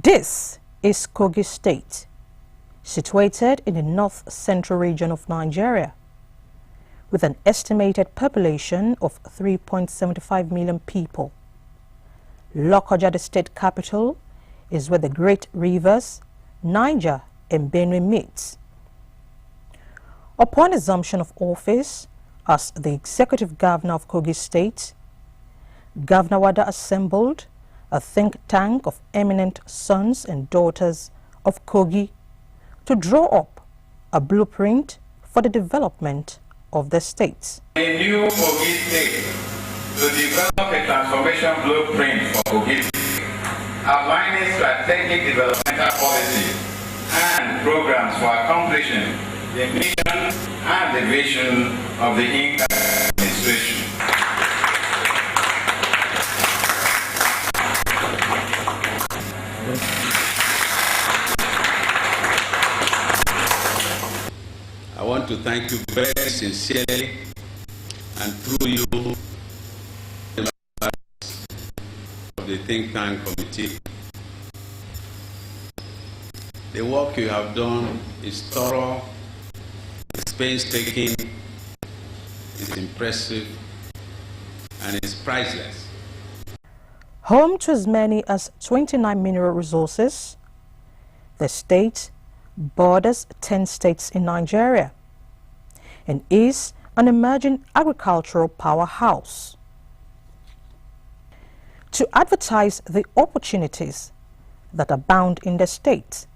This is Kogi State, situated in the north-central region of Nigeria, with an estimated population of 3.75 million people. Lokoja, the state capital, is where the great rivers Niger and Benue meet. Upon assumption of office as the executive governor of Kogi State, Gov Wada assembled a think tank of eminent sons and daughters of Kogi to draw up a blueprint for the development of the state. A new Kogi State to develop a transformation blueprint for Kogi State, outlining strategic developmental policies and programs for accomplishing the mission and the vision of the incoming administration. I want to thank you very sincerely and through you, the members of the think tank committee. The work you have done is thorough, it's painstaking, it's impressive, and it's priceless. Home to as many as 29 mineral resources, the state borders 10 states in Nigeria and is an emerging agricultural powerhouse. To advertise the opportunities that abound in the state,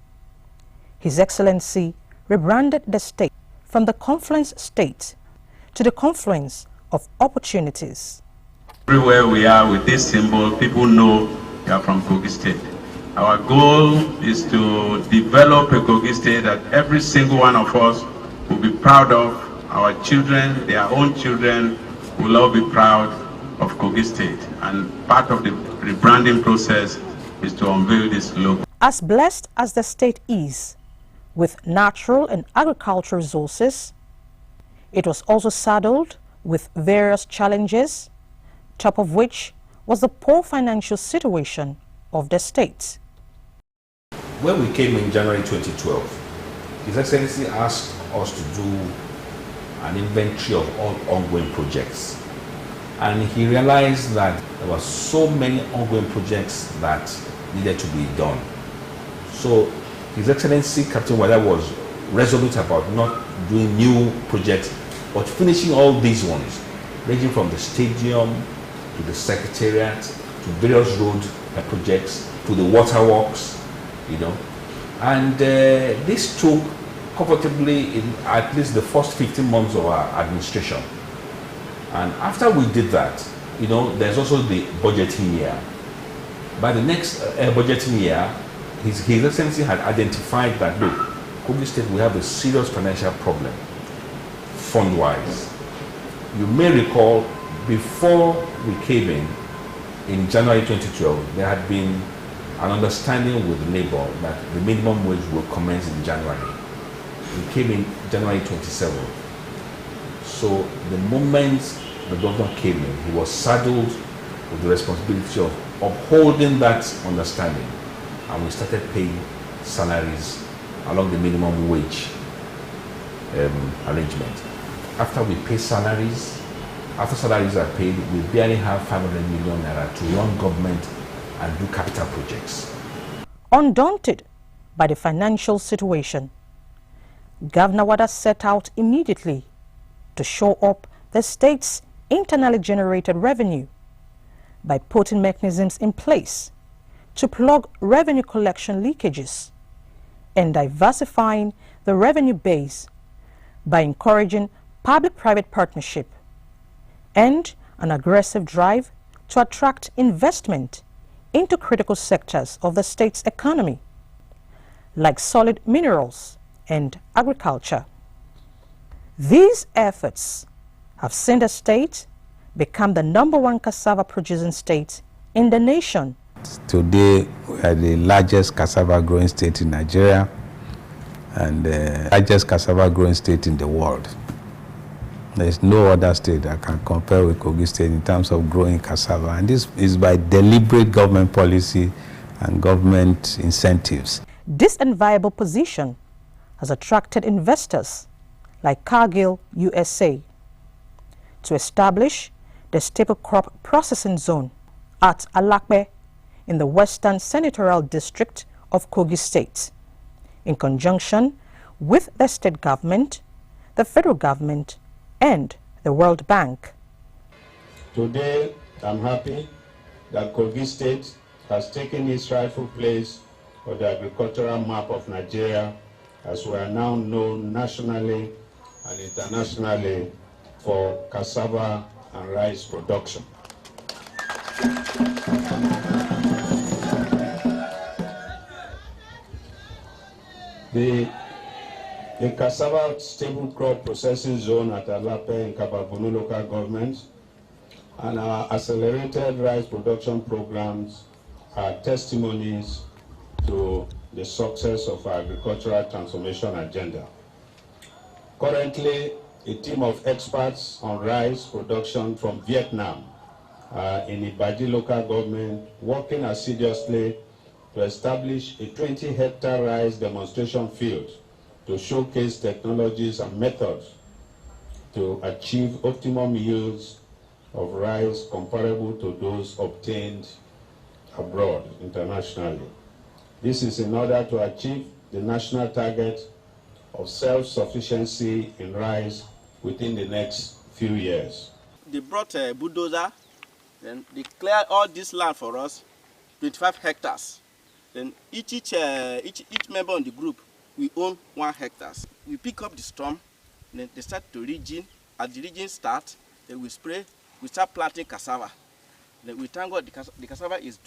His Excellency rebranded the state from the Confluence state to the Confluence of Opportunities. Everywhere we are with this symbol, people know we are from Kogi State. Our goal is to develop a Kogi State that every single one of us will be proud of. Our children, their own children, will all be proud of Kogi State. And part of the rebranding process is to unveil this logo. As blessed as the state is with natural and agricultural resources, it was also saddled with various challenges, top of which was the poor financial situation of the state. When we came in January 2012, His Excellency asked us to do an inventory of all ongoing projects. And he realized that there were so many ongoing projects that needed to be done. So His Excellency Captain Wada was resolute about not doing new projects, but finishing all these ones, ranging from the stadium to the secretariat, to various road projects, to the waterworks, and this took comfortably in at least the first 15 months of our administration. And after we did that, there's also the budgeting year. By the next budgeting year, His Excellency had identified that, look, Kogi State, we have a serious financial problem, fund-wise. You may recall, before we came in January 2012, there had been an understanding with Labour that the minimum wage will commence in January. We came in January 27. So the moment the governor came in, he was saddled with the responsibility of upholding that understanding. And we started paying salaries along the minimum wage arrangement. After we pay salaries, after salaries are paid, we barely have 500 million naira to run government and do capital projects. Undaunted by the financial situation, Gov Wada set out immediately to shore up the state's internally generated revenue by putting mechanisms in place to plug revenue collection leakages and diversifying the revenue base by encouraging public-private partnership and an aggressive drive to attract investment into critical sectors of the state's economy, like solid minerals and agriculture. These efforts have seen the state become the #1 cassava producing state in the nation. Today, we are the largest cassava growing state in Nigeria and the largest cassava growing state in the world. There is no other state that can compare with Kogi State in terms of growing cassava. And this is by deliberate government policy and government incentives. This enviable position has attracted investors like Cargill USA to establish the staple crop processing zone at Alakpe in the Western Senatorial District of Kogi State, in conjunction with the state government, the federal government, and the World Bank. Today, I'm happy that Kogi State has taken its rightful place on the agricultural map of Nigeria, as we are now known nationally and internationally for cassava and rice production. The cassava staple crop processing zone at Alape in Kababunu local government and our accelerated rice production programs are testimonies to the success of our agricultural transformation agenda. Currently, a team of experts on rice production from Vietnam in Ibaji local government working assiduously to establish a 20-hectare rice demonstration field to showcase technologies and methods to achieve optimum yields of rice comparable to those obtained abroad internationally. This is in order to achieve the national target of self-sufficiency in rice within the next few years. They brought a bulldozer, then they cleared all this land for us, 25 hectares. Then each member on the group, we own 1 hectare. We pick up the storm, then they start to region. As the region starts, then we spray, we start planting cassava. Then we thank God the cassava is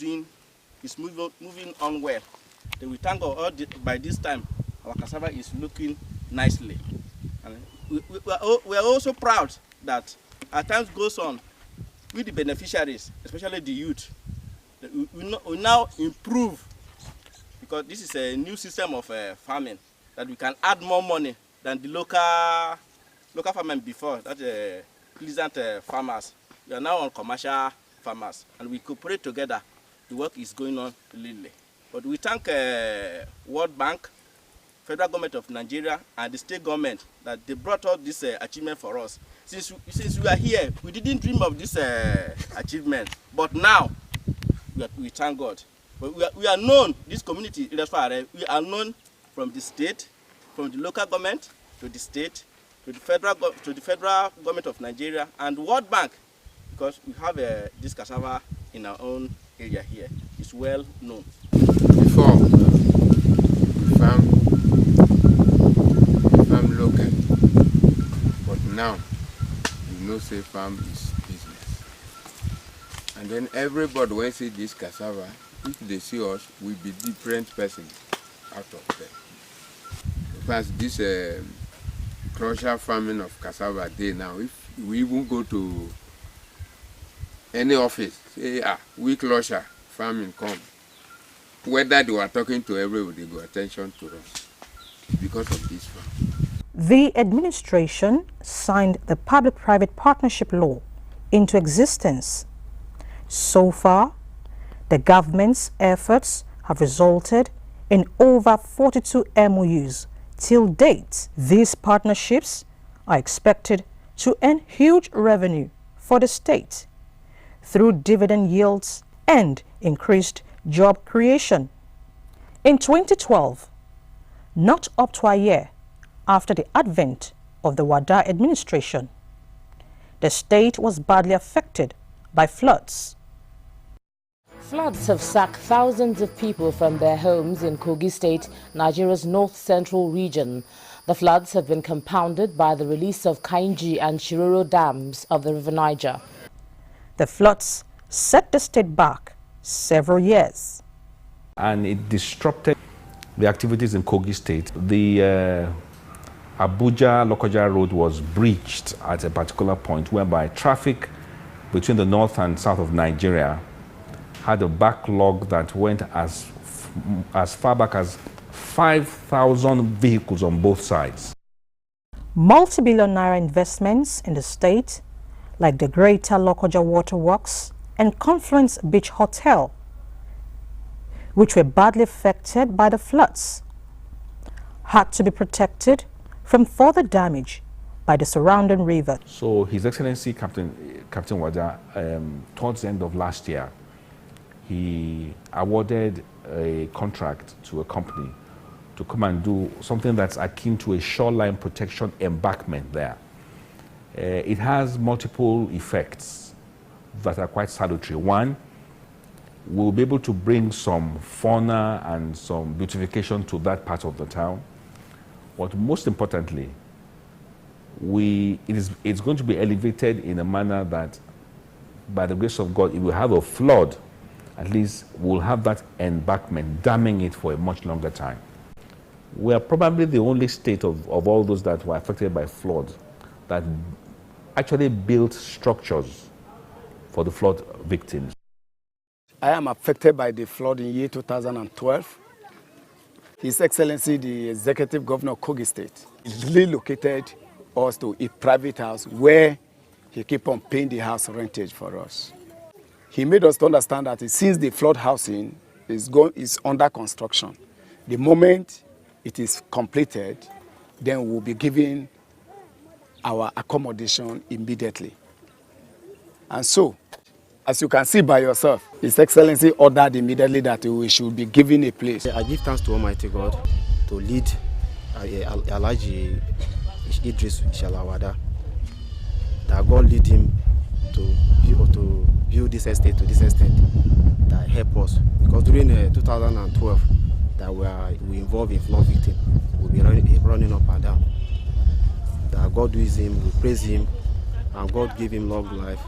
moving on well. Then we thank God by this time our cassava is looking nicely. And we are also proud that as time goes on, with the beneficiaries, especially the youth, we now improve, because this is a new system of farming, that we can add more money than the local farming before, that pleasant farmers. We are now on commercial farmers, and we cooperate together. The work is going on really. But we thank World Bank, Federal Government of Nigeria, and the state government that they brought out this achievement for us. Since we are here, we didn't dream of this achievement, but now we thank God. But we are known, this community, we are known from the state, from the local government, to the state, to the federal government of Nigeria, and World Bank, because we have this cassava in our own area here. It's well known. Before, we farm local, but now, you know, say farm is business. And then everybody, when see this cassava, if they see us, we be different person out of them. Because this crusher farming of cassava day now, if we even go to any office, say, we crusher farming come. Whether they were talking to everybody, they got attention to us because of this farm. The administration signed the Public-Private Partnership Law into existence. So far, the government's efforts have resulted in over 42 MOUs till date. These partnerships are expected to earn huge revenue for the state through dividend yields and increased job creation. In 2012, not up to a year after the advent of the Wada administration, the state was badly affected by floods. Floods have sacked thousands of people from their homes in Kogi State, Nigeria's north-central region. The floods have been compounded by the release of Kainji and Shiroro dams of the River Niger. The floods set the state back several years. And it disrupted the activities in Kogi State. The Abuja-Lokoja road was breached at a particular point whereby traffic between the north and south of Nigeria had a backlog that went as far back as 5,000 vehicles on both sides. Multi-billion naira investments in the state, like the Greater Lokoja Waterworks and Confluence Beach Hotel, which were badly affected by the floods, had to be protected from further damage by the surrounding river. So His Excellency Captain Wada, towards the end of last year, he awarded a contract to a company to come and do something that's akin to a shoreline protection embankment there. It has multiple effects that are quite salutary. One, we'll be able to bring some fauna and some beautification to that part of the town. But most importantly, it's going to be elevated in a manner that, by the grace of God, if we have a flood, at least we'll have that embankment damming it for a much longer time. We are probably the only state of all those that were affected by flood that actually built structures for the flood victims. I am affected by the flood in year 2012. His Excellency, the Executive Governor of Kogi State, relocated us to a private house where he kept on paying the house rentage for us. He made us to understand that since the flood housing is under construction, the moment it is completed, then we'll be giving our accommodation immediately. And so, as you can see by yourself, His Excellency ordered immediately that we should be given a place. I give thanks to Almighty God to lead Alhaji Idris Shalawada, that God lead him to build this estate to this extent that help us. Because during 2012, that we involved in flood victim, we'll be running up and down. That God with him, we praise him, and God give him long life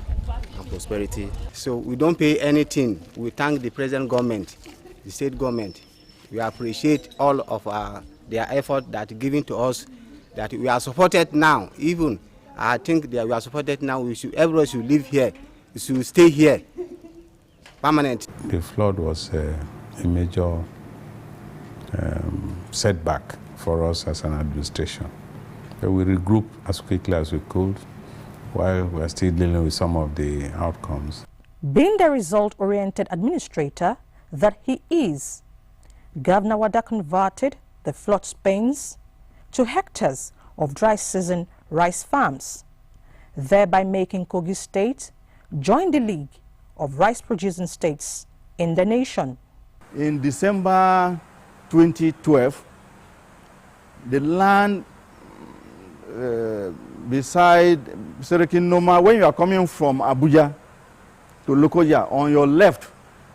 and prosperity. So we don't pay anything. We thank the present government, the state government. We appreciate all of their effort that given to us, that we are supported now. Even I think that we are supported now. Everyone should live here. We should stay here, permanent. The flood was a major setback for us as an administration. So we regrouped as quickly as we could while we're still dealing with some of the outcomes. Being the result-oriented administrator that he is, Governor Wada converted the flood pains to hectares of dry season rice farms, thereby making Kogi State join the league of rice-producing states in the nation. In December 2012, the land beside Serikin Noma, when you are coming from Abuja to Lokoja, on your left,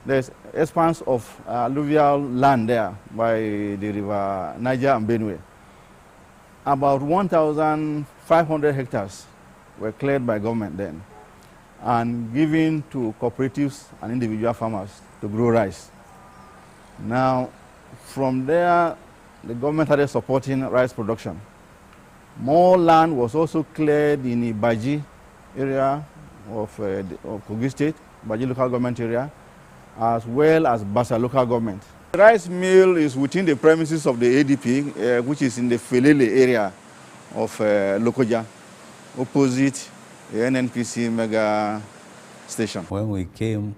there's expanse of alluvial land there by the river Niger and Benue. About 1,500 hectares were cleared by government then and given to cooperatives and individual farmers to grow rice. Now, from there, the government started supporting rice production. More land was also cleared in the Baji area of Kogi State, Baji local government area, as well as Basa local government. The rice mill is within the premises of the ADP, which is in the Felele area of Lokoja, opposite the NNPC mega station. When we came,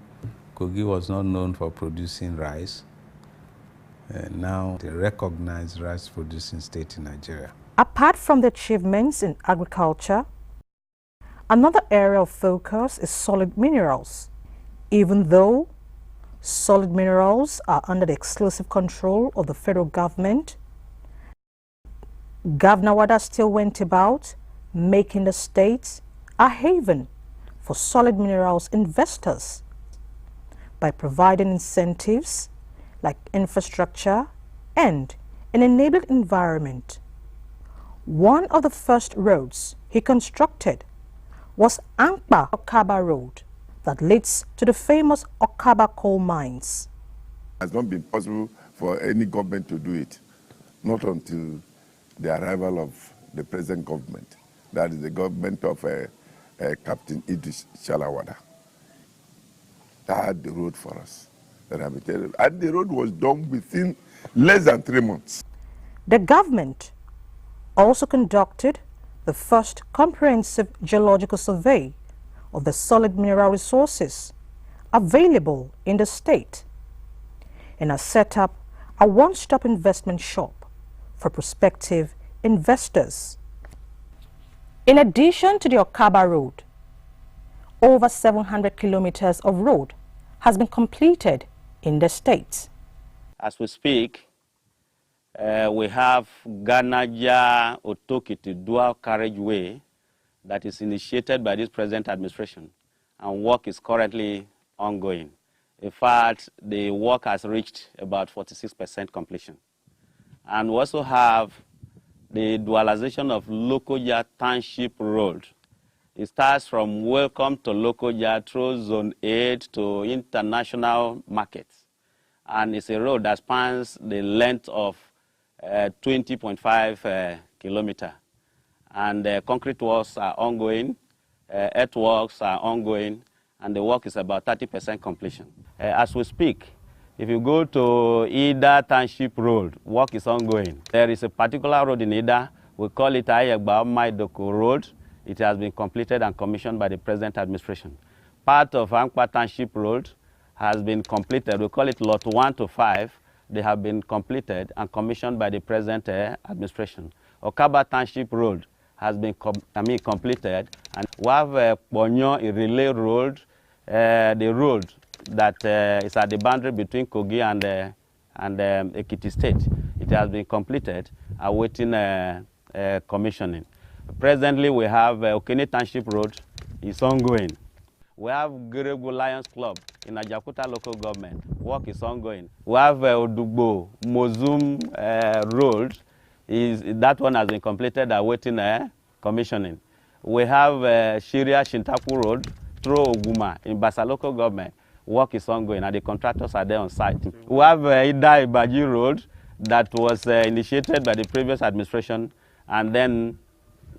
Kogi was not known for producing rice. Now they recognize rice-producing state in Nigeria. Apart from the achievements in agriculture, another area of focus is solid minerals. Even though solid minerals are under the exclusive control of the federal government, Governor Wada still went about making the state a haven for solid minerals investors by providing incentives like infrastructure and an enabled environment. One of the first roads he constructed was Ankpa Okaba Road that leads to the famous Okaba coal mines. It has not been possible for any government to do it, not until the arrival of the present government, that is the government of Captain Idris Shalawada. That had the road for us. And the road was done within less than 3 months. The government also conducted the first comprehensive geological survey of the solid mineral resources available in the state. and has set up a one-stop investment shop for prospective investors. In addition to the Okaba Road, over 700 kilometers of road has been completed in the state. As we speak, we have Ganaja Otokiti dual carriageway that is initiated by this present administration, and work is currently ongoing. In fact, the work has reached about 46% completion. And we also have the dualization of Lokoja Township Road. It starts from Welcome to Lokoja through Zone 8 to International Markets. And it's a road that spans the length of 20.5 kilometers. And concrete works are ongoing, earthworks are ongoing, and the work is about 30% completion. As we speak, if you go to Ida Township Road, work is ongoing. There is a particular road in Ida, we call it Ayagba Maidoko Road. It has been completed and commissioned by the present administration. Part of Ankpa Township Road has been completed. We call it Lot 1 to 5. They have been completed and commissioned by the present administration. Okaba Township Road has been completed. And we have Ponyo Relay Road, the road that is at the boundary between Kogi and Ekiti State. It has been completed, awaiting commissioning. Presently, we have Okene Township Road is ongoing. We have Geregu Lions Club in Ajakuta local government. Work is ongoing. We have Odugbo Mozum Road. That one has been completed, awaiting commissioning. We have Shiria Shintaku Road through Oguma in Basa local government. Work is ongoing, and the contractors are there on site. We have Ida Ibaji Road that was initiated by the previous administration and then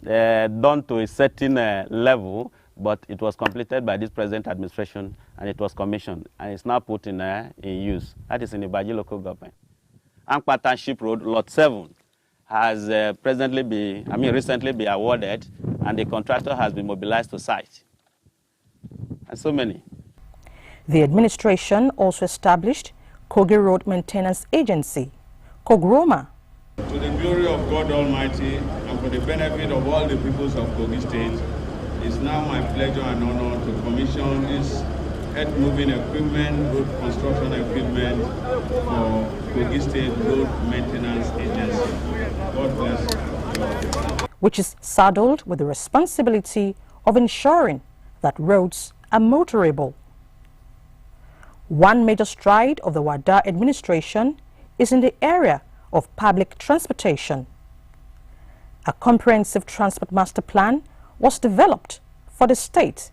done to a certain level, but it was completed by this present administration and it was commissioned and it's now put in use. That is in Ibaji local government. Ankpa Township Road, Lot 7, has recently been awarded, and the contractor has been mobilized to site. And so many. The administration also established Kogi Road Maintenance Agency, Kogroma. To the glory of God Almighty and for the benefit of all the peoples of Kogi State, it's now my pleasure and honor to commission this earth-moving equipment, road construction equipment for Kogi State Road Maintenance Agency. God bless you. Which is saddled with the responsibility of ensuring that roads are motorable. One major stride of the Wada administration is in the area of public transportation. A comprehensive transport master plan was developed for the state,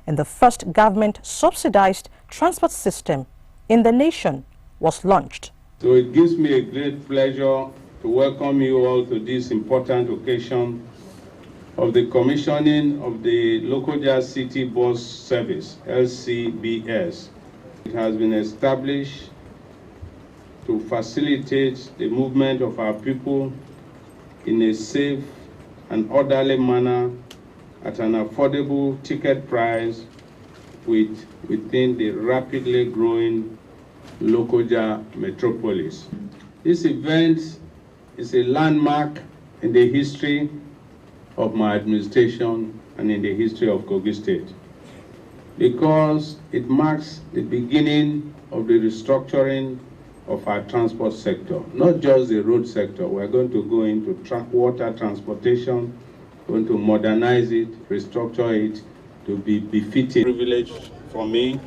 and the first government-subsidized transport system in the nation was launched. So it gives me a great pleasure to welcome you all to this important occasion of the commissioning of the Lokoja City Bus Service, LCBS. It has been established to facilitate the movement of our people in a safe and orderly manner at an affordable ticket price within the rapidly growing Lokoja metropolis. This event is a landmark in the history of my administration and in the history of Kogi State, because it marks the beginning of the restructuring of our transport sector, not just the road sector. We're going to go into water transportation, going to modernize it, restructure it to be befitting. Privilege for me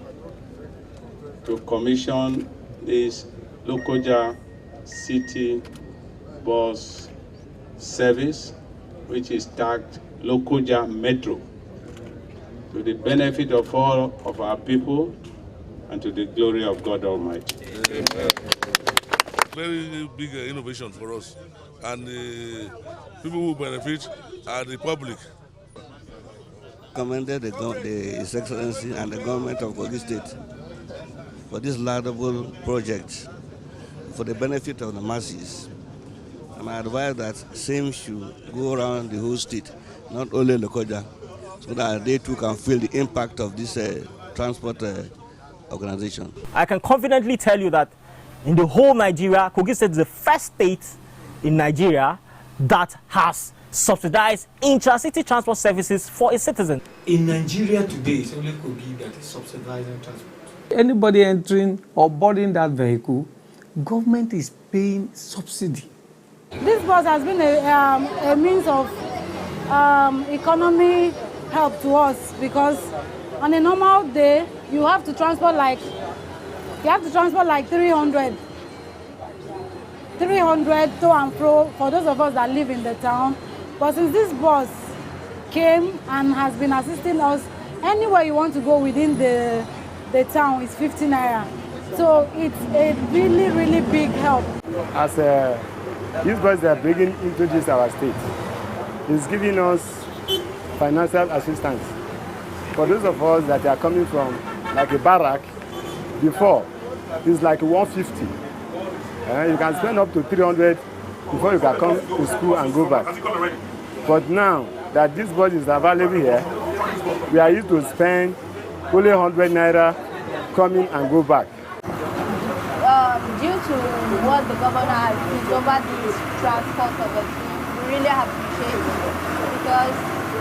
to commission this Lokoja City Bus Service, which is tagged Lokoja Metro, to the benefit of all of our people and to the glory of God Almighty. Very big innovation for us, and people who benefit are the public. Commended His Excellency and the government of Kogi State for this laudable project for the benefit of the masses. And I advise that same should go around the whole state, not only Lokoja, so that they too can feel the impact of this transport organization. I can confidently tell you that In the whole Nigeria, Kogi State is the first state in Nigeria that has subsidized intra-city transport services for its citizens. In Nigeria today, it's only Kogi that is subsidizing transport. Anybody entering or boarding that vehicle, government is paying subsidy. This bus has been a means of economy help to us, because on a normal day you have to transport like 300 to and fro for those of us that live in the town. But since this bus came and has been assisting us, anywhere you want to go within the town is 50 naira. So it's a really, really big help. As these buses are bringing into this our state, it's giving us financial assistance. For those of us that are coming from like a barrack, before it's like 150. You can spend up to 300 before you can come to school and go back. But now that this bus is available here, we are used to spend only 100 naira coming and go back. Due to what the governor has done over this transport of the team, we really appreciate it, because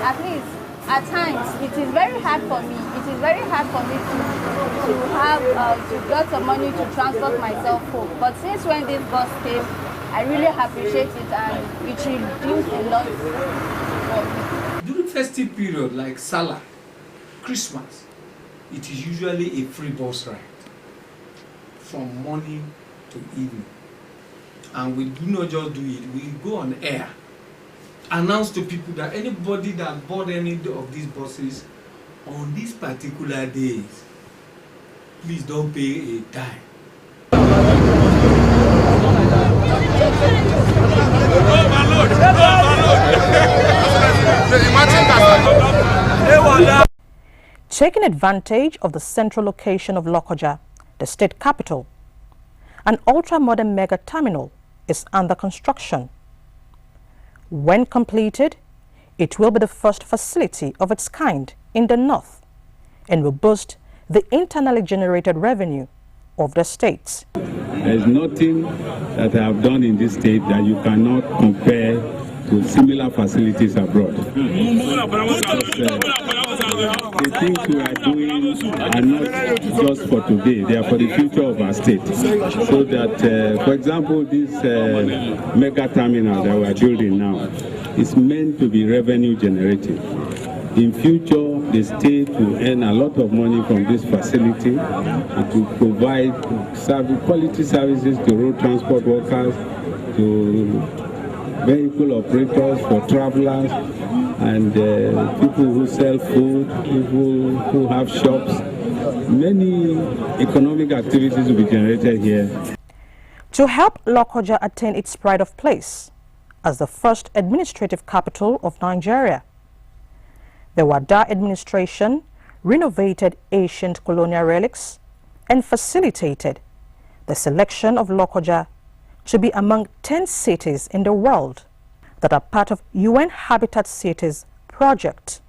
at least at times it is very hard for me. It is very hard for me to get some money to transport myself home. But since when this bus came, I really appreciate it, and it reduced a lot for me. During festive period like Salah, Christmas, it is usually a free bus ride from morning to evening. And we do not just do it, we go on air, announce to people that anybody that board any of these buses on these particular days, please don't pay a dime. Taking advantage of the central location of Lokoja, the state capital, an ultra-modern mega terminal is under construction. When completed, it will be the first facility of its kind in the north and will boost the internally generated revenue of the state. There is nothing that I have done in this state that you cannot compare with similar facilities abroad. The things we are doing are not just for today, they are for the future of our state. So that, for example, this mega terminal that we are building now is meant to be revenue generating. In future, the state will earn a lot of money from this facility. It will provide quality services to road transport workers, to vehicle operators, for travelers, and people who sell food, people who have shops. Many economic activities will be generated here. To help Lokoja attain its pride of place as the first administrative capital of Nigeria, the Wada administration renovated ancient colonial relics and facilitated the selection of Lokoja to be among 10 cities in the world that are part of UN Habitat Cities project.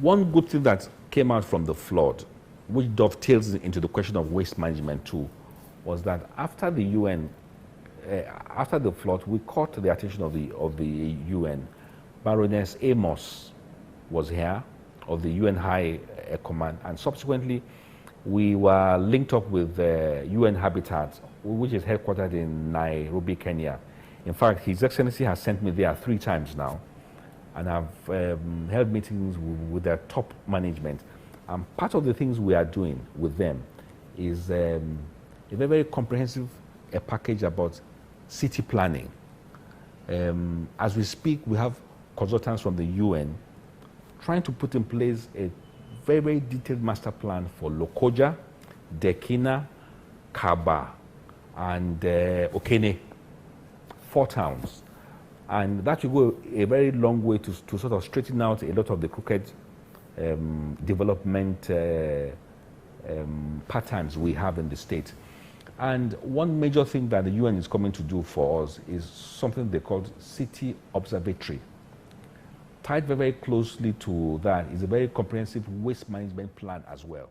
One good thing that came out from the flood, which dovetails into the question of waste management too, was that after the UN, after the flood, we caught the attention of the UN. Baroness Amos was here, of the UN High Command, and subsequently we were linked up with UN Habitat, which is headquartered in Nairobi, Kenya. In fact, His Excellency has sent me there 3 times now, and I've held meetings with their top management. And part of the things we are doing with them is a very, very comprehensive package about city planning. As we speak, we have consultants from the UN trying to put in place a very, very detailed master plan for Lokoja, Dekina, Kaba, and Okene, 4 towns. And that will go a very long way to sort of straighten out a lot of the crooked development patterns we have in the state. And one major thing that the UN is coming to do for us is something they call City Observatory. Tied very, very closely to that is a very comprehensive waste management plan as well.